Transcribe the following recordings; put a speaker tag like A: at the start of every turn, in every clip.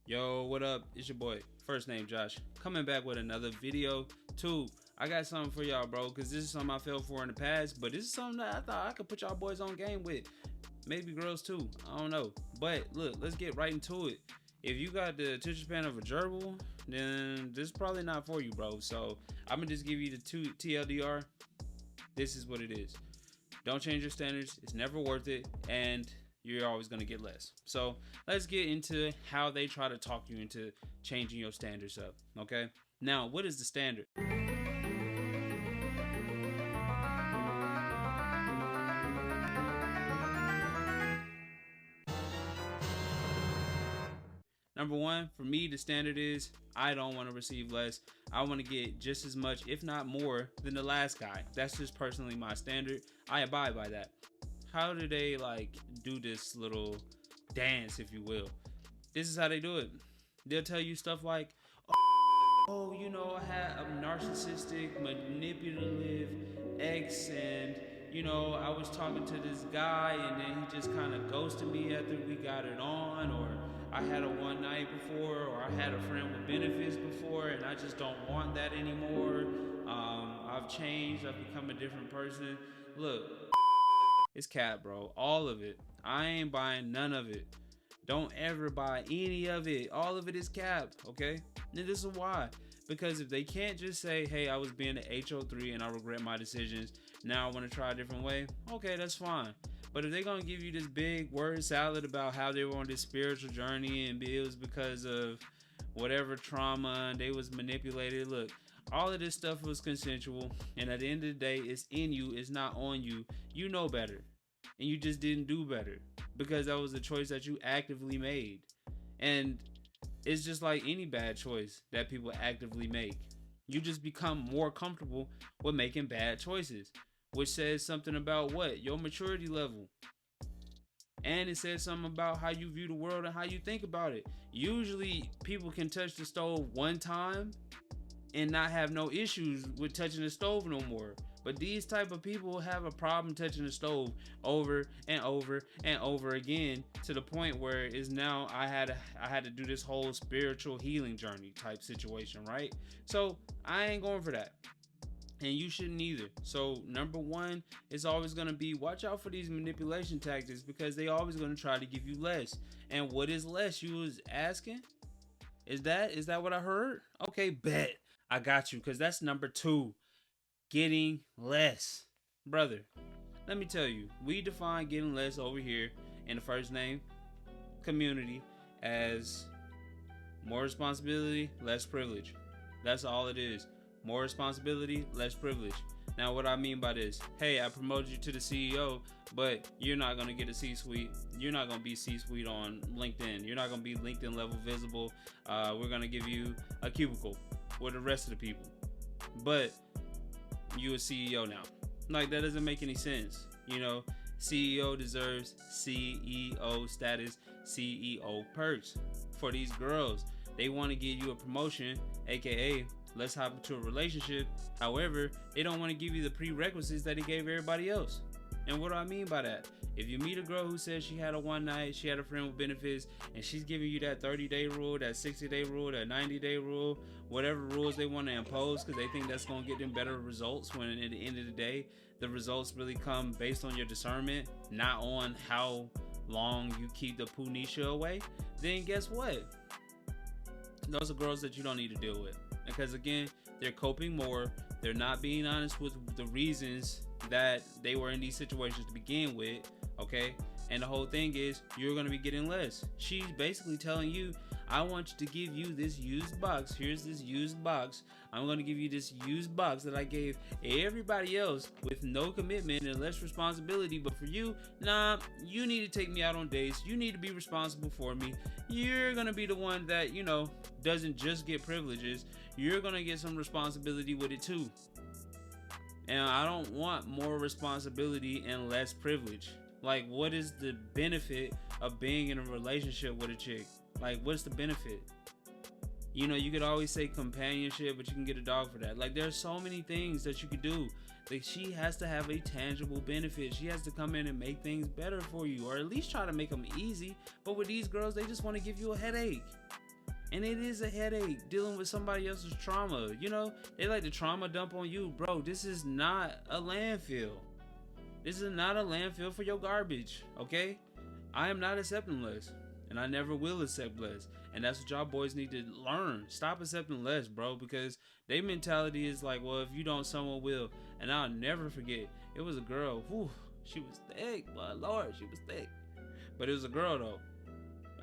A: Yo, what up? It's your boy, first name Josh, coming back with another video. Too, I got something for y'all, bro, because this is something I fell for in the past, but this is something that I thought I could put y'all boys on game with. Maybe girls too, I don't know. But look, let's get right into it. If you got the attention span of a gerbil, then this is probably not for you, bro. So I'm gonna just give you the TLDR. This is what it is. Don't change your standards. It's never worth it, and you're always going to get less. So let's get into how they try to talk you into changing your standards up. Okay. Now, what is the standard? Number one, for me, the standard is I don't want to receive less. I want to get just as much, if not more, than the last guy. That's just personally my standard. I abide by that. How do they do this little dance, if you will? This is how they do it. They'll tell you stuff like, oh, you know, I had a narcissistic, manipulative ex, and you know, I was talking to this guy and then he just kind of ghosted me after we got it on, or I had a one night before, or I had a friend with benefits before and I just don't want that anymore. I've changed, I've become a different person. Look, it's cap, bro. All of it. I ain't buying none of it. Don't ever buy any of it. All of it is cap, okay? And this is why. Because if they can't just say, hey, I was being an HO3 and I regret my decisions, now I want to try a different way, okay, that's fine. But if they're going to give you this big word salad about how they were on this spiritual journey and it was because of whatever trauma and they was manipulated, look, all of this stuff was consensual, and at the end of the day, it's in you, it's not on you. You know better, and you just didn't do better because that was a choice that you actively made. And it's just like any bad choice that people actively make. You just become more comfortable with making bad choices, which says something about what? Your maturity level. And it says something about how you view the world and how you think about it. Usually, people can touch the stove one time and not have no issues with touching the stove no more. But these type of people have a problem touching the stove over and over and over again, to the point where it's now I had to do this whole spiritual healing journey type situation, right? So I ain't going for that. And you shouldn't either. So number one is always going to be watch out for these manipulation tactics, because they always going to try to give you less. And what is less, you was asking? Is that what I heard? Okay, bet. I got you, because that's number two. Getting less. Brother, let me tell you, we define getting less over here in the first name community as more responsibility, less privilege. That's all it is. More responsibility, less privilege. Now, what I mean by this, hey, I promoted you to the CEO, but you're not going to get a C-suite. You're not going to be C-suite on LinkedIn. You're not going to be LinkedIn level visible. We're going to give you a cubicle with the rest of the people. But you a CEO now. Like, that doesn't make any sense. You know, CEO deserves CEO status, CEO perks. For these girls, they want to give you a promotion, aka let's hop into a relationship. However, they don't want to give you the prerequisites that they gave everybody else. And what do I mean by that? If you meet a girl who says she had a one night, she had a friend with benefits, and she's giving you that 30-day rule, that 60-day rule, that 90-day rule, whatever rules they want to impose because they think that's going to get them better results, when at the end of the day, the results really come based on your discernment, not on how long you keep the punisha away, then guess what? Those are girls that you don't need to deal with. Because again, they're coping more. They're not being honest with the reasons that they were in these situations to begin with, okay? And the whole thing is, you're going to be getting less. She's basically telling you, I want you to give you this used box. Here's this used box. I'm going to give you this used box that I gave everybody else with no commitment and less responsibility. But for you, nah, you need to take me out on dates. You need to be responsible for me. You're going to be the one that, you know, doesn't just get privileges. You're going to get some responsibility with it too. And I don't want more responsibility and less privilege. Like, what is the benefit of being in a relationship with a chick? Like, what's the benefit? You know, you could always say companionship, but you can get a dog for that. Like, there's so many things that you could do. Like, she has to have a tangible benefit. She has to come in and make things better for you, or at least try to make them easy. But with these girls, they just want to give you a headache. And it is a headache dealing with somebody else's trauma. You know, they like to trauma dump on you. Bro, this is not a landfill. This is not a landfill for your garbage, okay? I am not accepting less, and I never will accept less. And that's what y'all boys need to learn. Stop accepting less, bro, because their mentality is like, well, if you don't, someone will. And I'll never forget, it was a girl. Whew, she was thick, my Lord, she was thick. But it was a girl, though,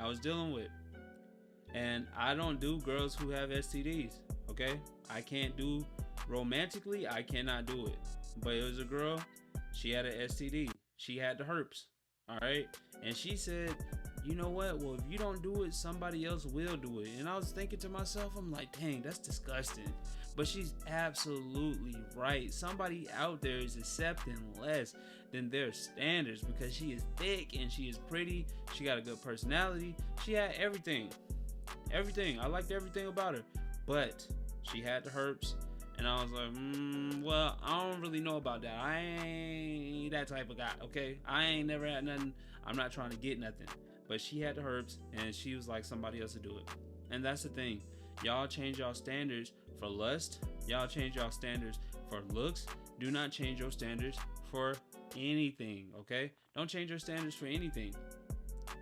A: I was dealing with. And I don't do girls who have STDs, okay? I can't do romantically, I cannot do it. But it was a girl, she had an STD. She had the herpes, all right? And she said, you know what? Well, if you don't do it, somebody else will do it. And I was thinking to myself, I'm like, dang, that's disgusting. But she's absolutely right. Somebody out there is accepting less than their standards because she is thick and she is pretty. She got a good personality. She had everything. Everything. I liked everything about her. But she had the herpes. And I was like, well, I don't really know about that. I ain't that type of guy, okay? I ain't never had nothing. I'm not trying to get nothing. But she had the herbs, and she was like somebody else to do it. And that's the thing. Y'all change y'all standards for lust. Y'all change y'all standards for looks. Do not change your standards for anything, okay? Don't change your standards for anything.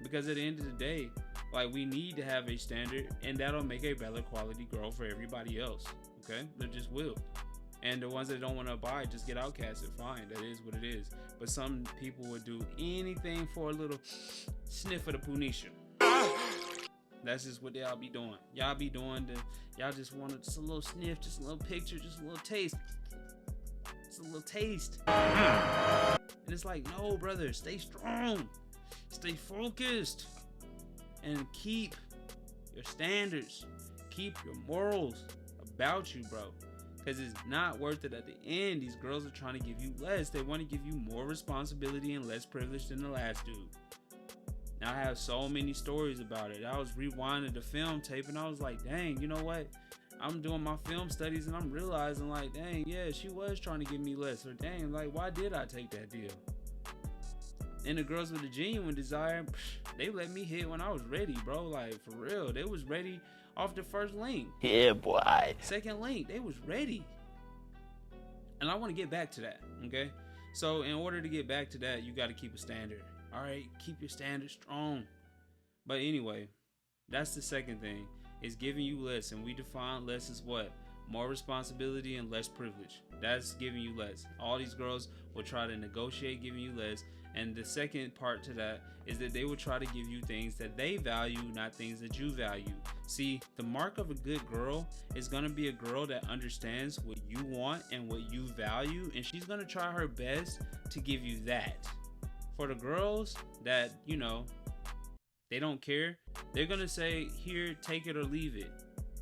A: Because at the end of the day, like, we need to have a standard, and that'll make a better quality girl for everybody else, okay? They just will. And the ones that don't want to abide just get outcasted. Fine, that is what it is. But some people would do anything for a little sniff of the punisha. That's just what y'all be doing. Y'all be doing y'all just want just a little sniff, just a little picture, just a little taste. Just a little taste. And it's like, no, brother, stay strong. Stay focused. And keep your standards. Keep your morals about you, bro. Because it's not worth it at the end. These girls are trying to give you less. They want to give you more responsibility and less privilege than the last dude. Now, I have so many stories about it. I was rewinding the film tape and I was like, dang, you know what? I'm doing my film studies and I'm realizing, like, dang, yeah, she was trying to give me less. Or dang, like, why did I take that deal? And the girls with a genuine desire, they let me hit when I was ready, bro. Like, for real. They was ready off the first link.
B: Yeah, boy.
A: Second link, they was ready. And I want to get back to that, okay? So in order to get back to that, you got to keep a standard. All right, keep your standard strong. But anyway, that's the second thing, is giving you less. And we define less as what? More responsibility and less privilege. That's giving you less. All these girls will try to negotiate giving you less. And the second part to that is that they will try to give you things that they value, not things that you value. See, the mark of a good girl is going to be a girl that understands what you want and what you value, and she's going to try her best to give you that. For the girls that, you know, they don't care, they're going to say, here, take it or leave it.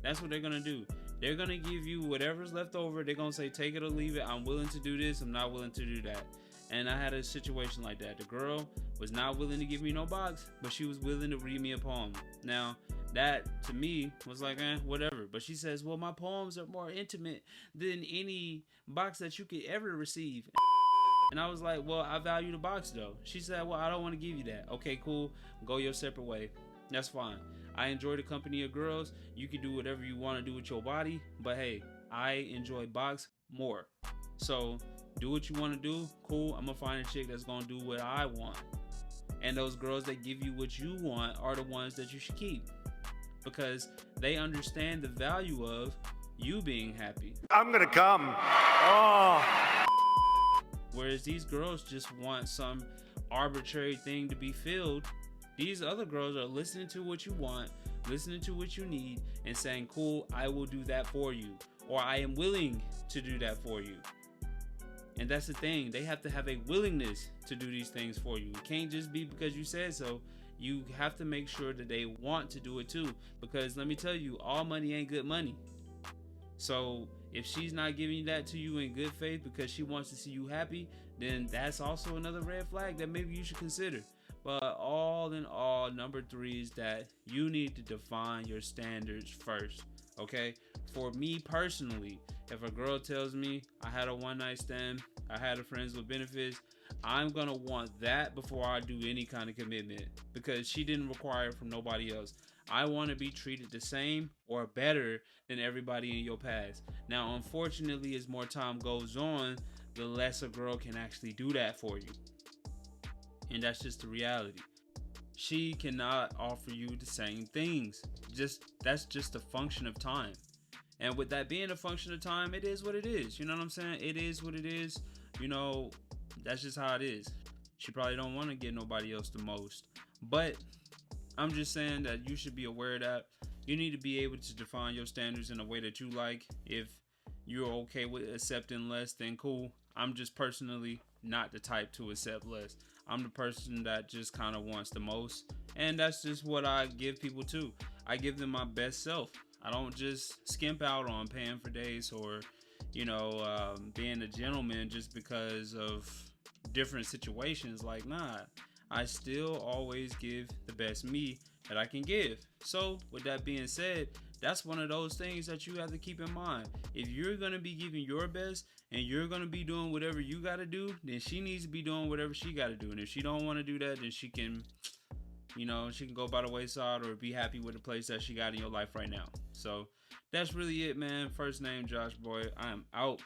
A: That's what they're going to do. They're going to give you whatever's left over. They're going to say, take it or leave it. I'm willing to do this. I'm not willing to do that. And I had a situation like that. The girl was not willing to give me no box, but she was willing to read me a poem. Now, that to me was like, whatever. But she says, well, my poems are more intimate than any box that you could ever receive. And I was like, well, I value the box though. She said, well, I don't want to give you that. Okay, cool. Go your separate way. That's fine. I enjoy the company of girls. You can do whatever you want to do with your body. But hey, I enjoy box more. So do what you want to do. Cool. I'm going to find a chick that's going to do what I want. And those girls that give you what you want are the ones that you should keep. Because they understand the value of you being happy.
B: I'm gonna come. Oh.
A: Whereas these girls just want some arbitrary thing to be filled. These other girls are listening to what you want, listening to what you need, and saying, cool, I will do that for you. Or I am willing to do that for you. And that's the thing. They have to have a willingness to do these things for you. It can't just be because you said so. You have to make sure that they want to do it too. Because let me tell you, all money ain't good money. So if she's not giving that to you in good faith because she wants to see you happy, then that's also another red flag that maybe you should consider. But all in all, number 3 is that you need to define your standards first. Okay? For me personally, if a girl tells me I had a one-night stand, I had a friends with benefits, I'm gonna want that before I do any kind of commitment, because she didn't require it from nobody else. I want to be treated the same or better than everybody in your past. Now, unfortunately, as more time goes on, the less a girl can actually do that for you. And that's just the reality. She cannot offer you the same things. That's just a function of time. And with that being a function of time, it is what it is. You know what I'm saying? It is what it is. You know, that's just how it is. She probably don't want to get nobody else the most. But I'm just saying that you should be aware that you need to be able to define your standards in a way that you like. If you're okay with accepting less, then cool. I'm just personally not the type to accept less. I'm the person that just kind of wants the most. And that's just what I give people too. I give them my best self. I don't just skimp out on paying for dates or, being a gentleman just because of different situations. Like, nah, I still always give the best me that I can give. So, with that being said, that's one of those things that you have to keep in mind. If you're going to be giving your best and you're going to be doing whatever you got to do, then she needs to be doing whatever she got to do. And if she don't want to do that, then she can go by the wayside or be happy with the place that she got in your life right now. So that's really it, man. First name Josh Boy. I am out.